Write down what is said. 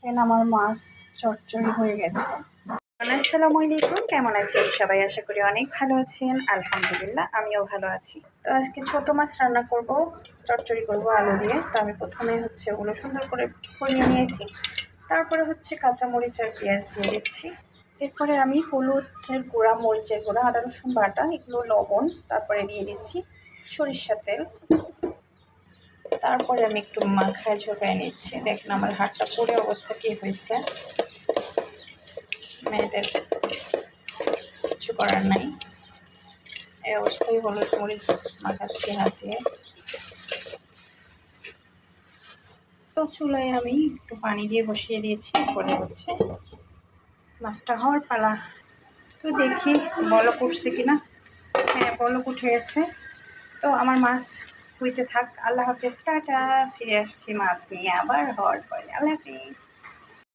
এখানে আমার মাছ চচ্চড়ি হয়ে গেছে। আসসালামু আলাইকুম, কেমন আছেন সবাই? আশা করি অনেক ভালো আছেন। আলহামদুলিল্লাহ আমিও ভালো আছি। তো আজকে ছোট মাছ রান্না করব, চচ্চড়ি করব আলু দিয়ে। তো আমি প্রথমে ওগুলো সুন্দর করে ফলিয়ে নিয়েছি, তারপরে কাঁচামরিচ আর পেঁয়াজ দিয়ে দিচ্ছি। এরপরে আমি হলুদের গুঁড়া, মরিচের গুঁড়া, আদা রসুন বাটা, এগুলো লবণ, তারপরে দিয়ে দিচ্ছি সরিষার তেল। তারপরে আমি একটু মাখায় ঝোঁকায় নিচ্ছি। দেখেন আমার হাতটা পুরো অবস্থা কী হয়েছে। মেয়েদের কিছু করার নাই, এই অবস্থায় হলুদ মরিচ মাখাচ্ছি হাত দিয়ে। তো চুলায় আমি একটু পানি দিয়ে বসিয়ে দিয়েছি, পরে মাছটা হওয়ার পালা। তো দেখি বলক উঠছে কিনা। হ্যাঁ, বলক উঠে গেছে। তো আমার মাছ হইতে থাক। আল্লাহ হাফেজ, টাটা। ফিরে আসছি মাছ নিয়ে আবার হওয়ার পরে। আল্লাহ হাফেজ।